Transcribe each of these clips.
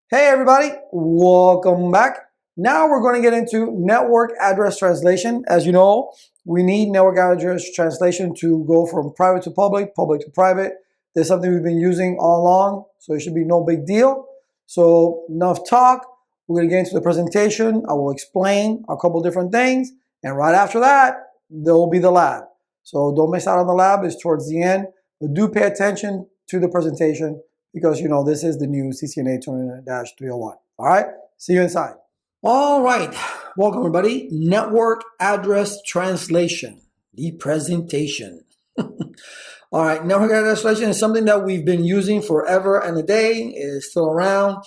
Hey everybody, welcome back. Now we're going to get into network address translation. As you know, we need network address translation to go from private to public, public to private. This is something we've been using all along, so it should be no big deal. So enough talk. We're going to get into the presentation. I will explain a couple different things, and right after that, there will be the lab. So don't miss out on the lab. It's towards the end, but do pay attention to the presentation, because you know this is the new CCNA 20-301. All right, see you inside. All right, welcome everybody. Network address translation, the presentation. All right, network address translation is something that we've been using forever and a day. It is still around.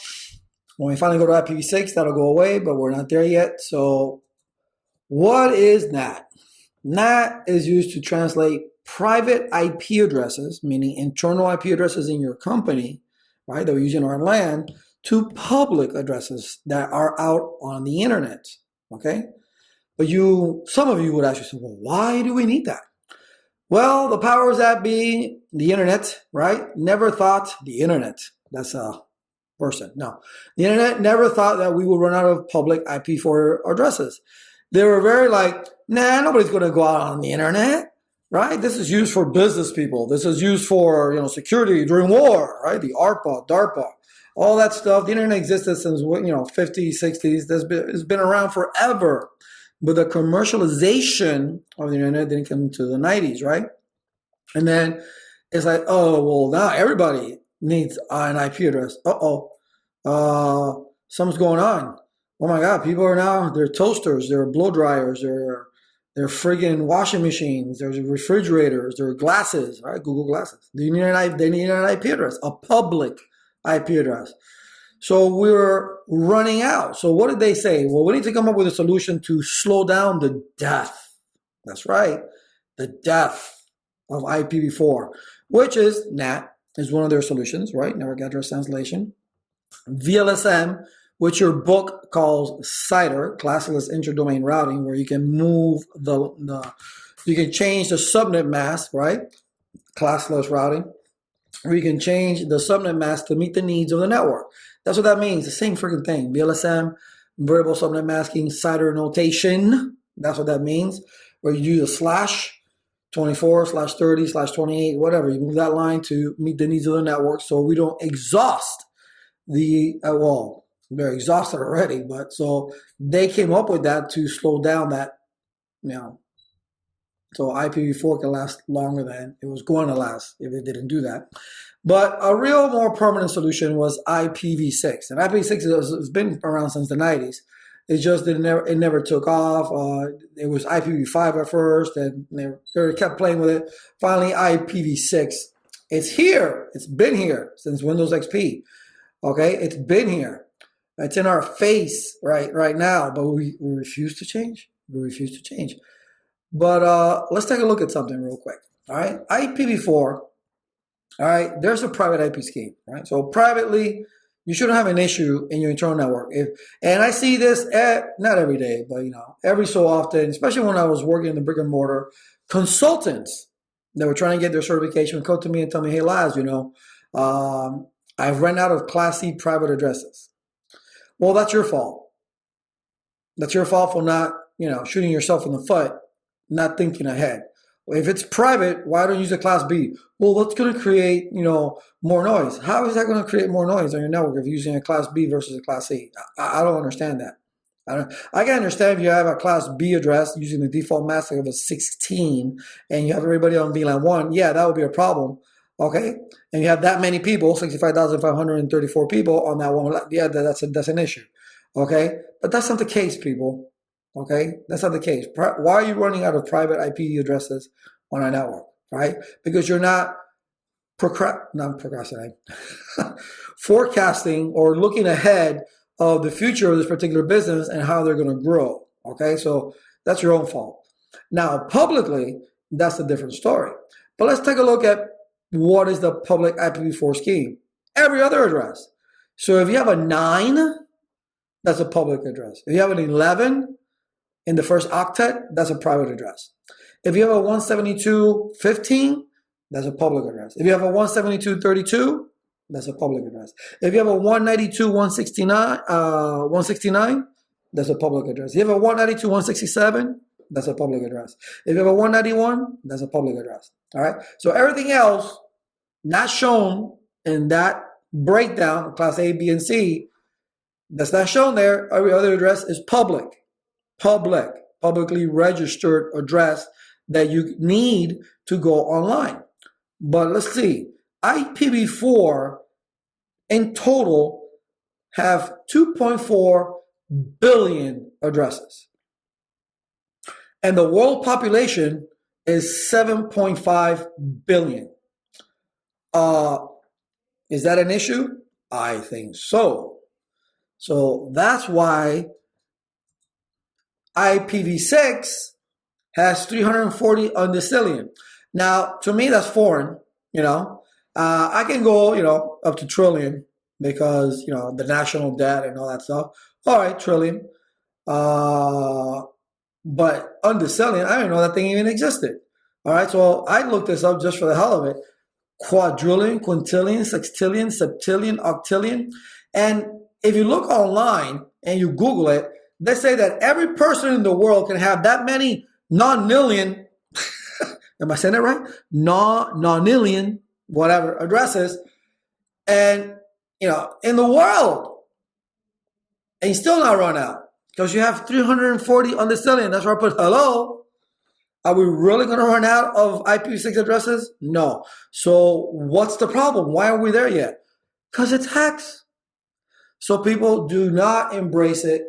When we finally go to IPv6, that'll go away, but we're not there yet. So what is NAT? NAT is used to translate private IP addresses, meaning internal IP addresses in your company, right, that we're using our LAN, to public addresses that are out on the internet, okay? But some of you would actually say, well, why do we need that? Well, the powers that be, the internet, right, never thought, the internet, that's a person, no. The internet never thought that we would run out of public IP4 addresses. They were very like, nah, nobody's going to go out on the internet, right? This is used for business people. This is used for, security during war, right? The ARPA, DARPA, all that stuff. The internet existed since, 50s, 60s. It's been around forever. But the commercialization of the internet didn't come until the 90s, right? And then it's like, oh, well, now everybody needs an IP address. Something's going on. Oh my God, people are now, they're toasters, they're blow dryers, they're friggin' washing machines, there's refrigerators, there are glasses, right? Google glasses. They need an IP address, a public IP address. So we're running out. So what did they say? Well, we need to come up with a solution to slow down the death. That's right, the death of IPv4, which is NAT, is one of their solutions, right? Network address translation. VLSM, which your book calls CIDR, classless interdomain routing, where you can move you can change the subnet mask, right? Classless routing, or you can change the subnet mask to meet the needs of the network. That's what that means. The same freaking thing. VLSM, variable subnet masking, CIDR notation. That's what that means. Where you use a slash 24/30/28, whatever. You move that line to meet the needs of the network, so we don't exhaust well, they're exhausted already, but so they came up with that to slow down that, so IPv4 can last longer than it was going to last if it didn't do that. But a real more permanent solution was IPv6, and IPv6 has been around since the 90s. It just it never took off. It was IPv5 at first, and they kept playing with it. Finally, IPv6. It's here. It's been here since Windows XP. Okay, it's been here. It's in our face right now, but we refuse to change. We refuse to change. But let's take a look at something real quick. All right, IPv4. All right, there's a private IP scheme. Right, so privately, you shouldn't have an issue in your internal network. And I see this not every day, but every so often, especially when I was working in the brick and mortar, consultants that were trying to get their certification would come to me and tell me, "Hey, Laz, I've run out of Class C private addresses." Well, that's your fault. That's your fault for not, shooting yourself in the foot, not thinking ahead. If it's private, why don't you use a Class B? Well, that's going to create, more noise. How is that going to create more noise on your network if you're using a Class B versus a Class C? I don't understand that. I can understand if you have a Class B address using the default mask of a 16 and you have everybody on VLAN 1. Yeah, that would be a problem. Okay, and you have that many people, 65,534 people on that one. Yeah, that's an issue. Okay, but that's not the case, people. Okay, that's not the case. Why are you running out of private IP addresses on our network? Right? Because you're not procrastinating, forecasting or looking ahead of the future of this particular business and how they're going to grow. Okay, so that's your own fault. Now, publicly, that's a different story. But let's take a look at what is the public IPv4 scheme? Every other address. So if you have a 9, that's a public address. If you have an 11 in the first octet, that's a private address. If you have a 172.15, that's a public address. If you have a 172.32, that's a public address. If you have a 192.169, that's a public address. If you have a 192.167, that's a public address. If you have a 191, that's a public address. All right. So everything else not shown in that breakdown, class A, B, and C, that's not shown there. Every other address is publicly registered address that you need to go online. But let's see, IPv4 in total have 2.4 billion addresses. And the world population is 7.5 billion. Is that an issue? I think so. So that's why IPv6 has 340 undecillion. Now, to me, that's foreign, I can go, up to trillion because, the national debt and all that stuff. All right, trillion. But undecillion, I didn't know that thing even existed. All right, so I looked this up just for the hell of it. Quadrillion, quintillion, sextillion, septillion, octillion. And if you look online and you Google it, they say that every person in the world can have that many nonillion, am I saying that right? Nonillion, whatever, addresses, and, in the world. And you still not run out because you have 340 undecillion. That's where I put hello. Are we really going to run out of IPv6 addresses? No. So what's the problem? Why aren't we there yet? Because it's hacks. So people do not embrace it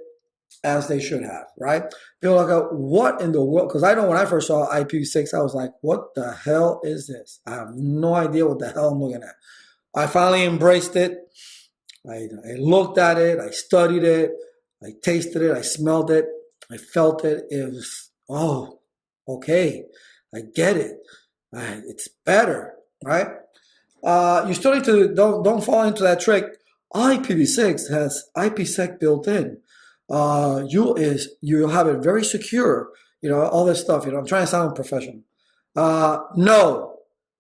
as they should have, right? People are like, what in the world? Because I know when I first saw IPv6, I was like, what the hell is this? I have no idea what the hell I'm looking at. I finally embraced it. I looked at it. I studied it. I tasted it. I smelled it. I felt it. It was, okay, I get it. It's better, right? You still need to don't fall into that trick. IPv6 has IPsec built in. You'll have it very secure. All this stuff. I'm trying to sound professional. No,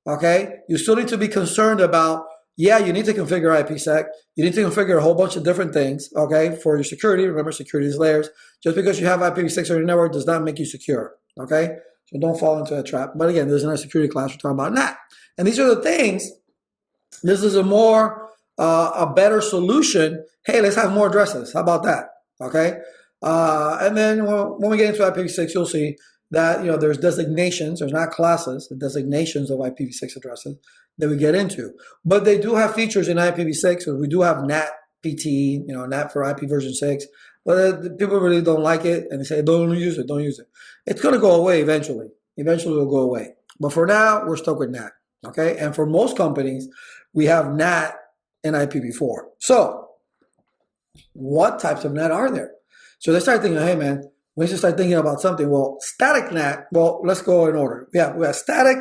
okay. You still need to be concerned about. Yeah, you need to configure IPsec. You need to configure a whole bunch of different things, okay, for your security. Remember, security is layers. Just because you have IPv6 on your network does not make you secure, okay? So don't fall into that trap. But again, there's another security class we're talking about NAT. And these are the things. This is a better solution. Hey, let's have more addresses. How about that, okay? And then when we get into IPv6, you'll see that, there's designations. There's not classes, the designations of IPv6 addresses that we get into. But they do have features in IPv6. So we do have NAT PTE, NAT for IP version 6. But people really don't like it, and they say, don't use it, don't use it. It's going to go away eventually. Eventually it will go away. But for now, we're stuck with NAT, okay? And for most companies, we have NAT and IPv4. So what types of NAT are there? So they start thinking, hey, man, we should start thinking about something. Well, static NAT, let's go in order. We have static,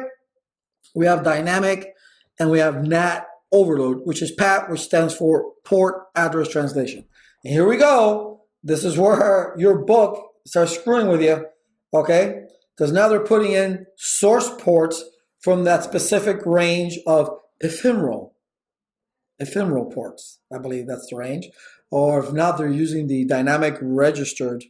we have dynamic, and we have NAT overload, which is PAT, which stands for Port Address Translation. And here we go. This is where your book starts screwing with you, okay? Because now they're putting in source ports from that specific range of ephemeral ports. I believe that's the range. Or if not, they're using the dynamic registered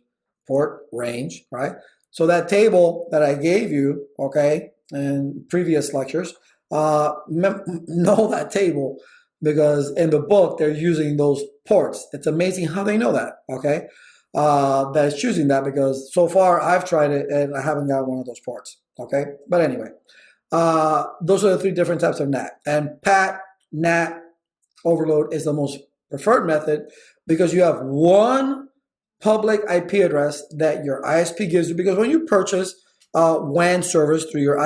port range, right? So that table that I gave you, okay, in previous lectures, know that table because in the book they're using those ports. It's amazing how they know that, okay? That is choosing that because so far I've tried it and I haven't got one of those ports, okay? But anyway, those are the three different types of NAT. And PAT, NAT, overload is the most preferred method because you have one public IP address that your ISP gives you. Because when you purchase WAN service through your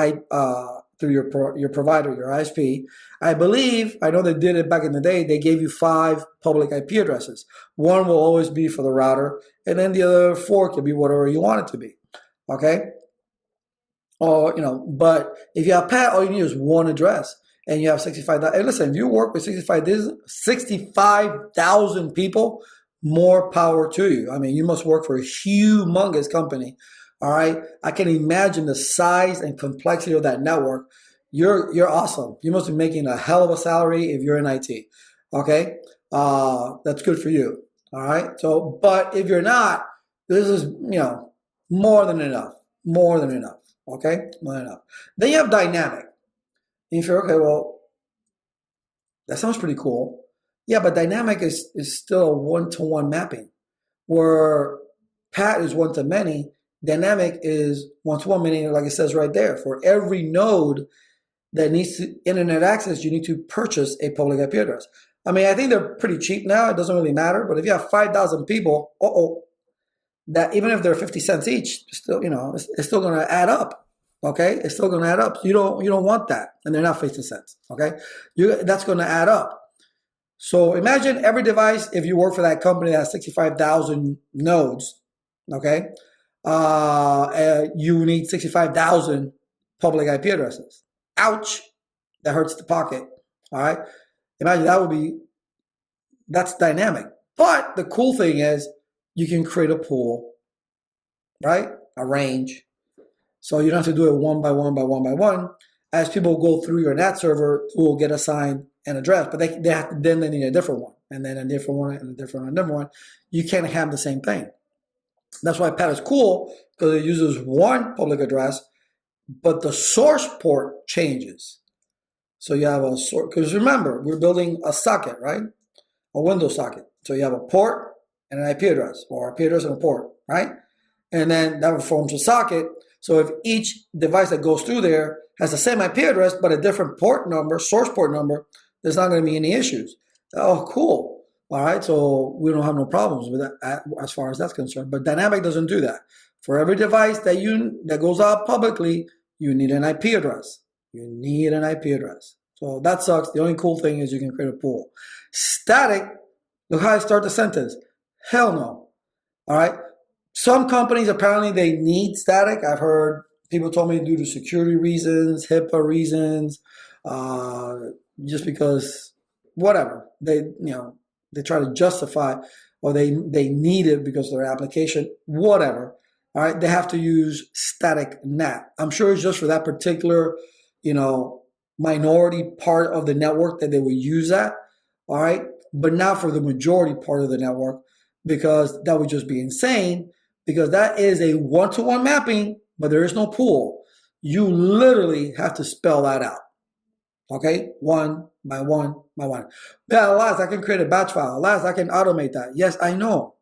provider, your ISP, I know they did it back in the day. They gave you 5 public IP addresses. One will always be for the router, and then the other 4 can be whatever you want it to be. Okay. Or but if you have PAT, all you need is one address. And you have 65,000. And listen, if you work with 65,000 people, more power to you. I mean, you must work for a humongous company. All right. I can imagine the size and complexity of that network. you're awesome. You must be making a hell of a salary if you're in IT. Okay, that's good for you. All right. So, but if you're not, this is more than enough. More than enough. Okay, more than enough. Then you have dynamic. And you feel okay. Well, that sounds pretty cool. Yeah, but dynamic is still a one-to-one mapping, where Pat is one-to-many. Dynamic is one-to-one, meaning like it says right there, for every node that needs internet access, you need to purchase a public IP address. I mean, I think they're pretty cheap now. It doesn't really matter. But if you have 5,000 people, that even if they're 50 cents each, still, it's still going to add up. Okay, it's still going to add up. You don't want that, and they're not 50 cents. Okay, that's going to add up. So imagine every device. If you work for that company that has 65,000 nodes, okay, you need 65,000 public IP addresses. Ouch, that hurts the pocket. All right, imagine that's dynamic. But the cool thing is you can create a pool, right? A range. So you don't have to do it one by one by one by one. As people go through your NAT server, who will get assigned an address, but then they need a different one, and then a different one, and a different one, and a different one. You can't have the same thing. That's why PAT is cool, because it uses one public address, but the source port changes. So you have a source, because remember, we're building a socket, right? A Windows socket. So you have a port and an IP address, or IP address and a port, right? And then that forms a socket. So if each device that goes through there has the same IP address, but a different port number, source port number, there's not going to be any issues. Oh, cool. All right, so we don't have no problems with that as far as that's concerned. But dynamic doesn't do that. For every device that goes out publicly, you need an IP address. You need an IP address. So that sucks. The only cool thing is you can create a pool. Static, look how I start the sentence. Hell no. All right. Some companies, apparently they need static. I've heard people told me due to security reasons, HIPAA reasons, just because whatever. They try to justify, or they need it because of their application, whatever. All right. They have to use static NAT. I'm sure it's just for that particular, minority part of the network that they would use that. All right. But not for the majority part of the network, because that would just be insane, because that is a one-to-one mapping, but there is no pool. You literally have to spell that out. Okay? One by one by one. Yeah, alas, I can create a batch file. Alas, I can automate that. Yes, I know.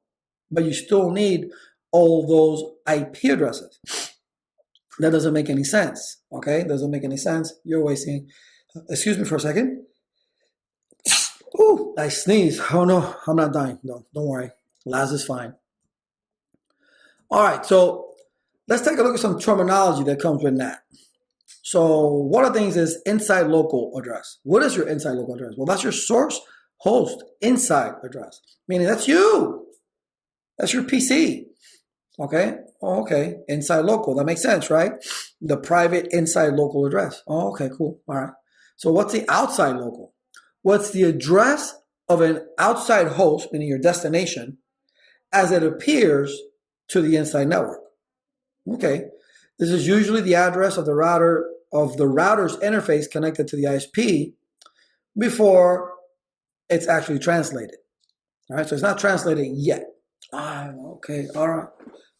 But you still need all those IP addresses. That doesn't make any sense. Okay? Doesn't make any sense. You're wasting. Excuse me for a second. Ooh, I sneeze. Oh no, I'm not dying. No, don't worry. Laz is fine. All right, so let's take a look at some terminology that comes with NAT. So one of the things is inside local address. What is your inside local address? Well, that's your source host inside address, meaning that's you. That's your PC. Okay. Oh, okay. Inside local. That makes sense, right? The private inside local address. Oh, okay, cool. All right. So what's the outside local? What's the address of an outside host, meaning your destination, as it appears to the inside network? Okay. This is usually the address of the router's interface connected to the ISP before it's actually translated. All right. So it's not translated yet. Okay. All right.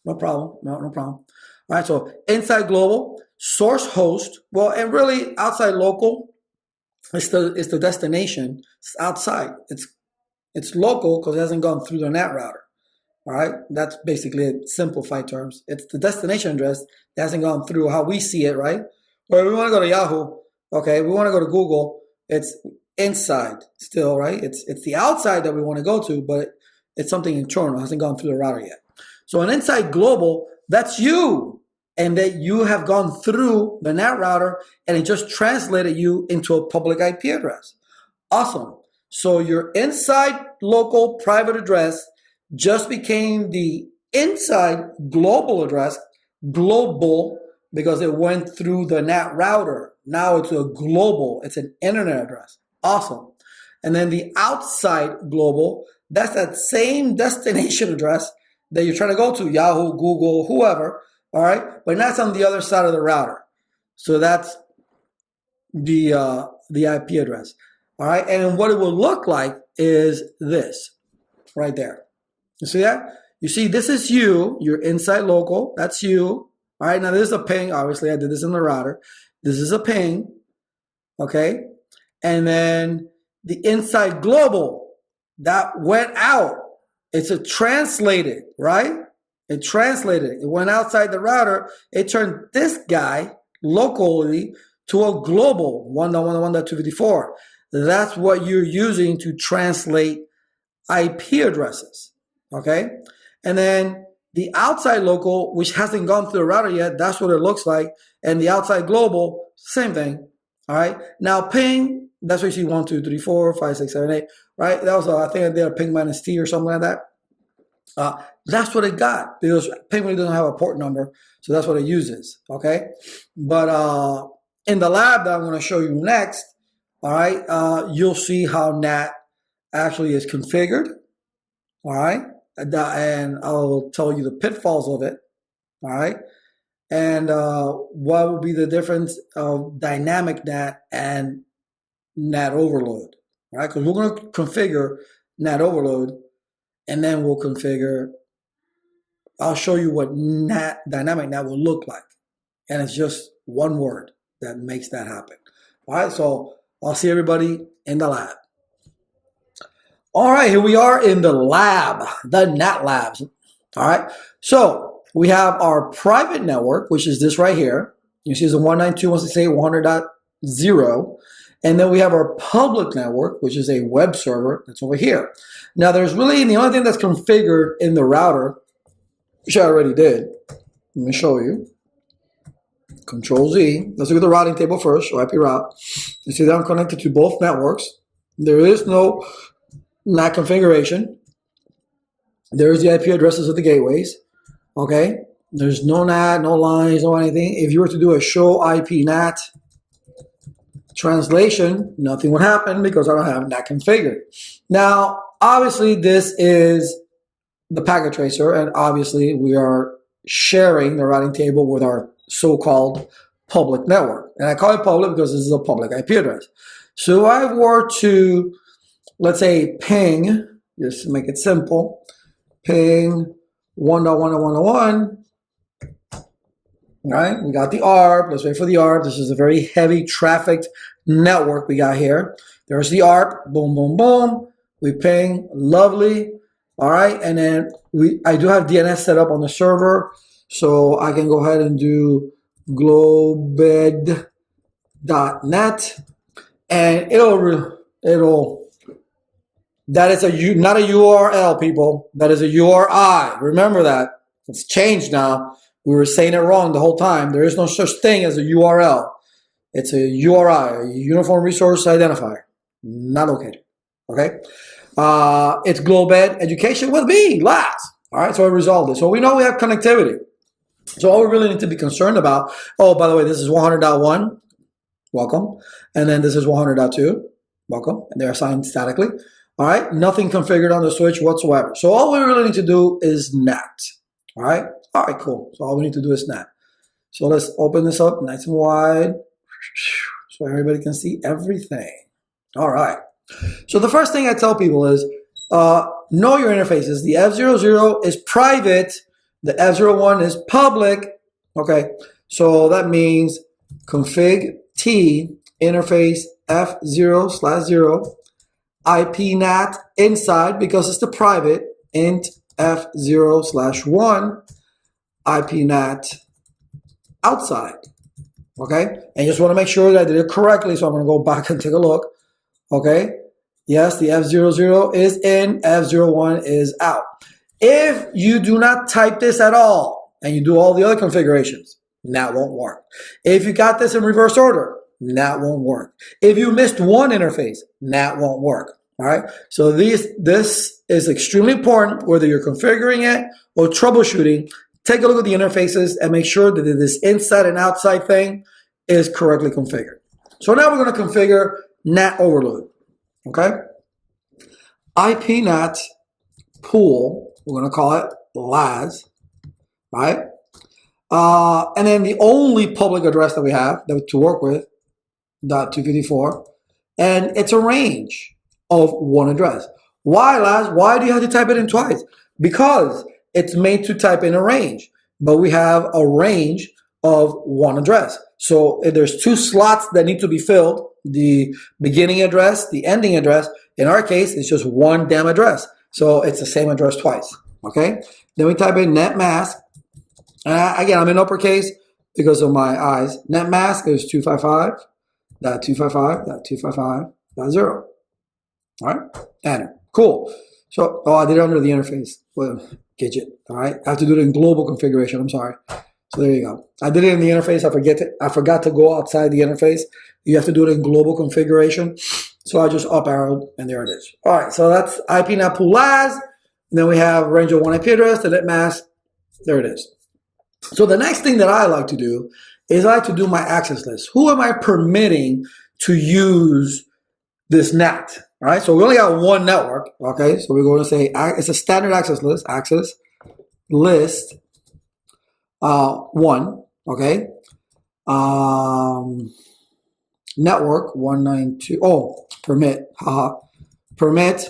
No problem. No problem. All right. So inside global, source host. Well, and really outside local. It's the destination. It's outside. It's local because it hasn't gone through the NAT router. All right, that's basically it. Simplified terms. It's the destination address that hasn't gone through how we see it, right? Well, we want to go to Yahoo. Okay, we want to go to Google. It's inside still, right? It's the outside that we want to go to, but it's something internal. It hasn't gone through the router yet. So an inside global, that's you. And that you have gone through the NAT router and it just translated you into a public IP address. Awesome. So your inside local private address just became the inside global address, global, because it went through the NAT router. Now it's a global, it's an internet address. Awesome. And then the outside global, that's that same destination address that you're trying to go to, Yahoo, Google, whoever. All right, but that's on the other side of the router. So that's the IP address. All right, and what it will look like is this right there. You see that? You see, this is you, your inside local. That's you. All right, now this is a ping. Obviously, I did this in the router. This is a ping. Okay, and then the inside global that went out. It's a translated, right? It translated. It went outside the router. It turned this guy locally to a global 1.1.1.254. That's what you're using to translate IP addresses, okay? And then the outside local, which hasn't gone through the router yet, that's what it looks like. And the outside global, same thing, all right? Now ping, that's what you see 1, 2, 3, 4, 5, 6, 7, 8, right? That was, I think I did a ping minus T or something like that. That's what it got because ping really doesn't have a port number, so that's what it uses, okay? But in the lab that I'm going to show you next, all right, you'll see how NAT actually is configured, all right? And I'll tell you the pitfalls of it, all right? And what would be the difference of dynamic NAT and NAT overload, all right? Because we're going to configure NAT overload, and then we'll configure, I'll show you what NAT, dynamic NAT will look like. And it's just one word that makes that happen. All right, so I'll see everybody in the lab. All right, here we are in the lab, the NAT labs. All right, so we have our private network, which is this right here. You see it's a 192.168.100.0. And then we have our public network, which is a web server that's over here. Now there's really, the only thing that's configured in the router, which I already did, let me show you. Control Z, let's look at the routing table first, so IP route. You see that I'm connected to both networks. There is no NAT configuration. There's the IP addresses of the gateways, okay? There's no NAT, no lines, no anything. If you were to do a show IP NAT translation, nothing would happen because I don't have NAT configured. Now, obviously, this is the packet tracer, and obviously, we are sharing the routing table with our so-called public network. And I call it public because this is a public IP address. So if I were to, let's say, ping, just to make it simple, ping 1.1.1.1, right? We got the ARP. Let's wait for the ARP. This is a very heavy trafficked network we got here. There's the ARP. Boom, boom, boom. We ping. Lovely. All right. And then I do have DNS set up on the server. So I can go ahead and do globed.net. And that is not a URL, people. That is a URI. Remember that. It's changed now. We were saying it wrong the whole time. There is no such thing as a URL. It's a URI, a Uniform Resource Identifier, not located. Okay? It's Globed Education with me, last. All right, so I resolved it. So we know we have connectivity. So all we really need to be concerned about, oh, by the way, this is 100.1, welcome. And then this is 100.2, welcome. And they're assigned statically. All right, nothing configured on the switch whatsoever. So all we really need to do is NAT. All right. All right, cool. So all we need to do is NAT. So let's open this up nice and wide so everybody can see everything. All right. So the first thing I tell people is know your interfaces. The F00 is private. The F01 is public. Okay. So that means config T interface F0/0 IP NAT inside because it's the private int F0/1 IP NAT outside, okay? And just want to make sure that I did it correctly, so I'm going to go back and take a look, okay? Yes, the F00 is in, F01 is out. If you do not type this at all, and you do all the other configurations, NAT won't work. If you got this in reverse order, NAT won't work. If you missed one interface, NAT won't work. All right. So this is extremely important, whether you're configuring it or troubleshooting. Take a look at the interfaces and make sure that this inside and outside thing is correctly configured. So now we're going to configure NAT overload. Okay. IP NAT pool, we're going to call it LAS, right? And then the only public address that we have to work with 192.168.254, and it's a range of one address. Why, Laz? Why do you have to type it in twice? Because it's made to type in a range, but we have a range of one address. So if there's two slots that need to be filled, the beginning address, the ending address. In our case, it's just one damn address. So it's the same address twice, okay? Then we type in net mask. Again, I'm in uppercase because of my eyes. Net mask is 255.255.255.0. All right, enter. Cool. So, I did it under the interface. Well, gadget. All right, I have to do it in global configuration. I'm sorry. So there you go. I did it in the interface. I forgot to go outside the interface. You have to do it in global configuration. So I just up arrowed, and there it is. All right, so that's IP NAT pool LAS. And then we have range of one IP address, the net mask. There it is. So the next thing that I like to do is I like to do my access list. Who am I permitting to use this NAT? All right, so we only got one network. Okay, so we're going to say it's a standard access list. Access list 1. Okay, network 192. Oh, permit. Haha. Permit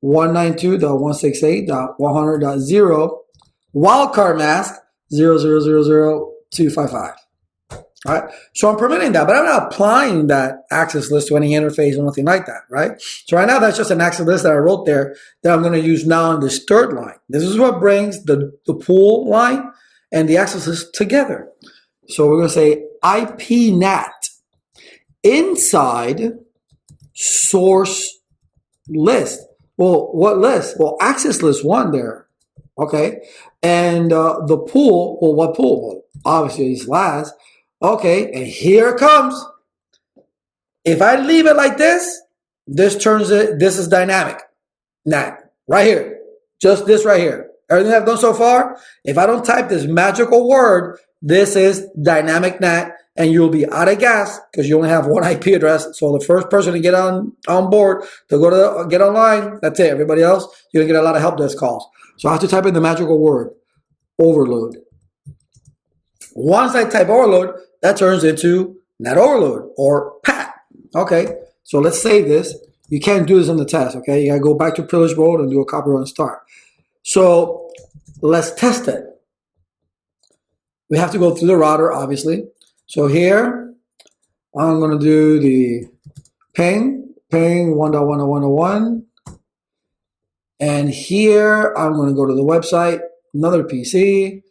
192.168.100.0 wildcard mask 0000255. All right, so I'm permitting that, but I'm not applying that access list to any interface or nothing like that, right? So right now, that's just an access list that I wrote there that I'm going to use now in this third line. This is what brings the pool line and the access list together. So we're going to say IP NAT inside source list. Well, what list? Well, access list 1 there, okay? And the pool, well, what pool? Well, obviously it's LAS. Okay, and here it comes. If I leave it like this, this is dynamic NAT, right here. Just this right here. Everything I've done so far, if I don't type this magical word, this is dynamic NAT, and you'll be out of gas because you only have one IP address. So the first person to get on board, to get online, that's it. Everybody else, you're gonna get a lot of help desk calls. So I have to type in the magical word, overload. Once I type overload, that turns into NAT overload or PAT. Okay, so let's save this. You can't do this on the test, okay? You gotta go back to privilege mode and do a copy run start. So let's test it. We have to go through the router, obviously. So here, I'm gonna do the ping 1.1.1.1. And here, I'm gonna go to the website, another PC,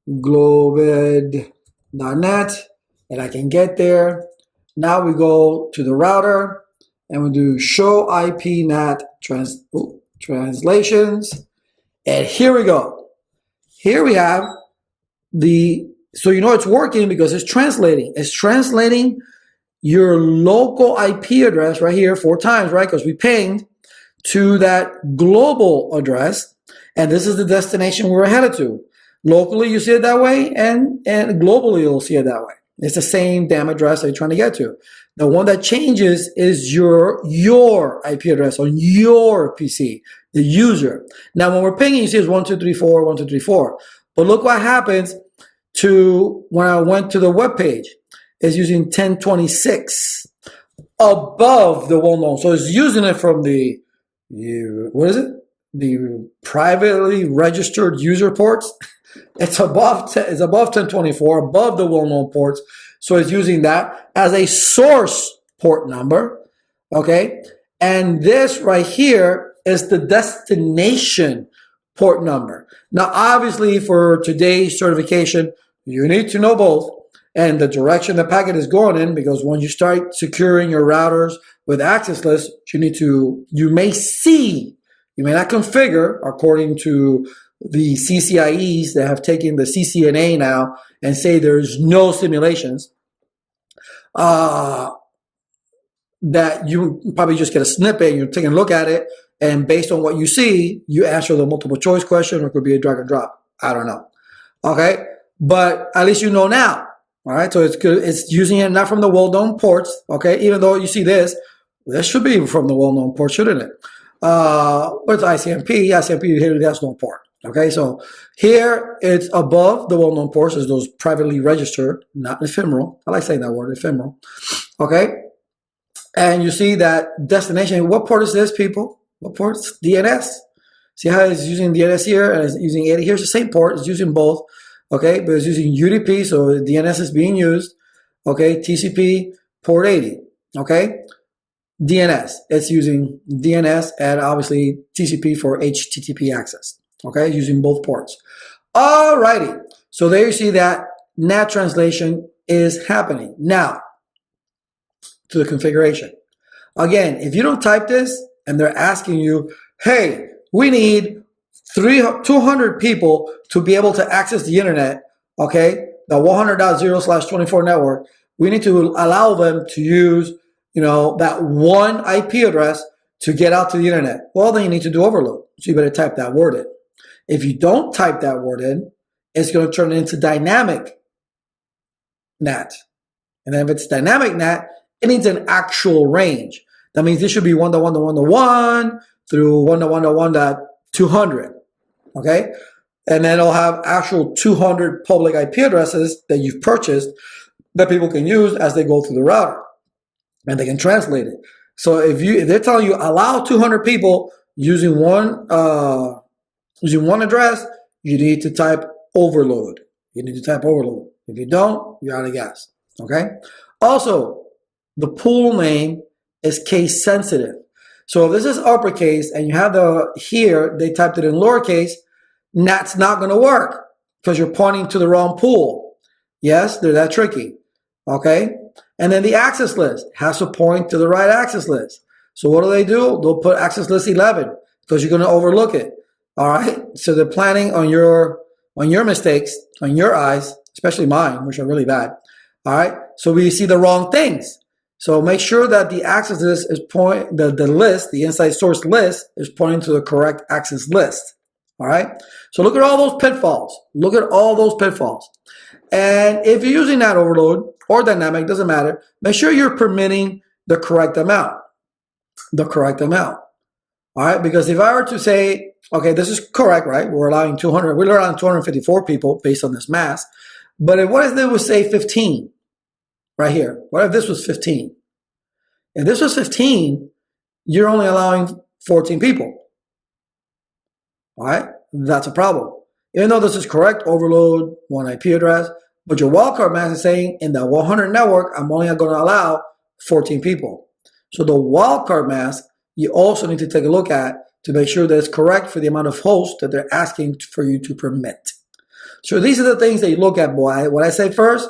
globed.net, and I can get there. Now we go to the router and we do show IP NAT translations. And here we go. Here we have so you know it's working because it's translating. It's translating your local IP address right here 4 times, right? Because we pinged to that global address. And this is the destination we're headed to. Locally, you see it that way, and globally, you'll see it that way. It's the same damn address that you're trying to get to. The one that changes is your IP address on your PC, the user. Now, when we're pinging, you see it's 1234, 1234. But look what happens to when I went to the web page. It's using 1026 above the well-known. So it's using it from the privately registered user ports. It's above 1024, above the well-known ports. So it's using that as a source port number, okay? And this right here is the destination port number. Now, obviously, for today's certification, you need to know both and the direction the packet is going in, because when you start securing your routers with access lists, you may not configure according to the CCIEs that have taken the CCNA now and say there's no simulations, that you probably just get a snippet, you're taking a look at it, and based on what you see, you answer the multiple choice question, or it could be a drag and drop. I don't know. Okay, but at least you know now. All right, so it's good. It's using it not from the well-known ports. Okay, even though you see this should be from the well-known port, shouldn't it? But it's ICMP. ICMP here has no port. Okay, so here it's above the well-known ports, as those privately registered, not ephemeral. I like saying that word, ephemeral. Okay, And you see that destination. What port is this, people? What port? It's DNS. See how it's using DNS here and it's using 80 here. It's the same port. It's using both. Okay, but it's using UDP, so DNS is being used. Okay, TCP port 80. Okay, DNS. It's using DNS and obviously TCP for HTTP access. Okay, using both ports. Alrighty. So there you see that NAT translation is happening. Now, to the configuration. Again, if you don't type this and they're asking you, hey, we need 200 people to be able to access the internet, okay, the 100.0/24 network, we need to allow them to use, that one IP address to get out to the internet. Well, then you need to do overload. So you better type that word in. If you don't type that word in, it's going to turn into dynamic NAT. And then if it's dynamic NAT, it needs an actual range. That means this should be 1.1.1.1 through 1.1.1.200. Okay? And then it'll have actual 200 public IP addresses that you've purchased that people can use as they go through the router. And they can translate it. So if they're telling you allow 200 people using one address, you need to type overload. You need to type overload. If you don't, you're out of gas. Okay? Also, the pool name is case sensitive. So if this is uppercase and you have here, they typed it in lowercase, that's not going to work because you're pointing to the wrong pool. Yes, they're that tricky. Okay? And then the access list has to point to the right access list. So what do? They'll put access list 11 because you're going to overlook it. All right? So they're planning on your mistakes, on your eyes, especially mine, which are really bad. All right? So we see the wrong things. So make sure that the access list is the inside source list is pointing to the correct access list. All right? So look at all those pitfalls. Look at all those pitfalls. And if you're using NAT overload or dynamic, doesn't matter, make sure you're permitting the correct amount. The correct amount. All right? Because if I were to say, okay, this is correct, right? We're allowing 254 people based on this mass. But what if they would say 15 right here? What if this was 15? If this was 15, you're only allowing 14 people. All right? That's a problem. Even though this is correct, overload, one IP address, but your wildcard mask is saying in the 100 network, I'm only going to allow 14 people. So the wildcard mask, you also need to take a look at to make sure that it's correct for the amount of hosts that they're asking for you to permit. So these are the things that you look at, boy. What I say first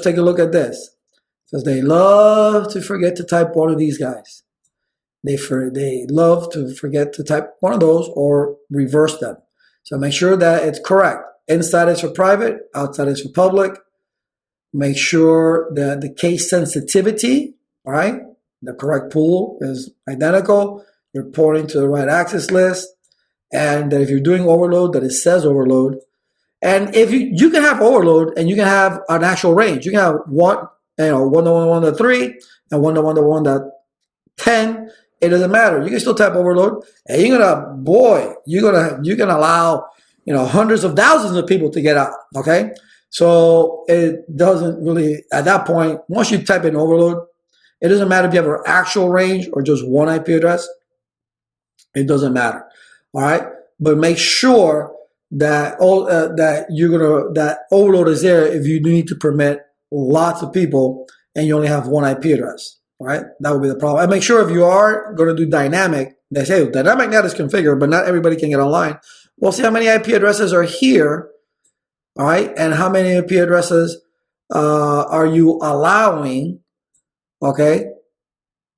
take a look at this. Because they love to forget to type one of these guys. They love to forget to type one of those or reverse them. So make sure that it's correct. Inside is for private, outside is for public. Make sure that the case sensitivity, all right, the correct pool is identical. You're pointing to the right access list. And that if you're doing overload, that it says overload. And if you can have overload and you can have an actual range. You can have 1.1.1.3 and 1.1.1.10. It doesn't matter. You can still type overload, and you're gonna allow hundreds of thousands of people to get out. Okay, so it doesn't really at that point. Once you type in overload, it doesn't matter if you have an actual range or just one IP address. It doesn't matter. All right, but make sure that that overload is there if you need to permit lots of people and you only have one IP address. All right, that would be the problem. And make sure if you are going to do dynamic, they say dynamic NAT is configured, but not everybody can get online. We'll see how many IP addresses are here, all right, and how many IP addresses are you allowing, okay?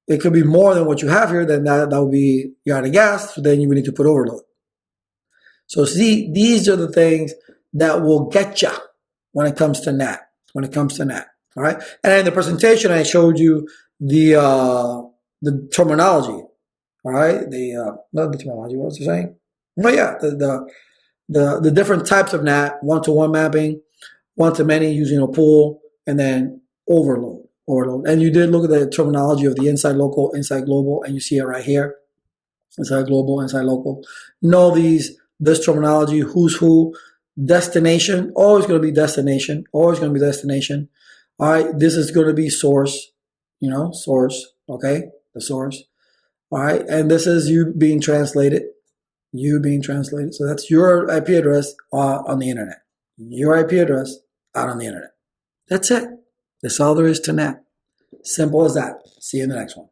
It could be more than what you have here, then that would be, you're out of gas, so then you would need to put overload. So see, these are the things that will get you when it comes to NAT, all right? And in the presentation, I showed you the terminology, all right? Not the terminology, what was I saying? Oh yeah, the different types of NAT, one-to-one mapping, one-to-many using a pool, and then overload. And you did look at the terminology of the inside local, inside global, and you see it right here. Inside global, inside local. Know this terminology, who's who, destination, always going to be destination, always going to be destination. All right, this is going to be source, source, okay, the source. All right, and this is you being translated. You being translated. So that's your IP address on the internet. Your IP address out on the internet. That's it. That's all there is to NAT. Simple as that. See you in the next one.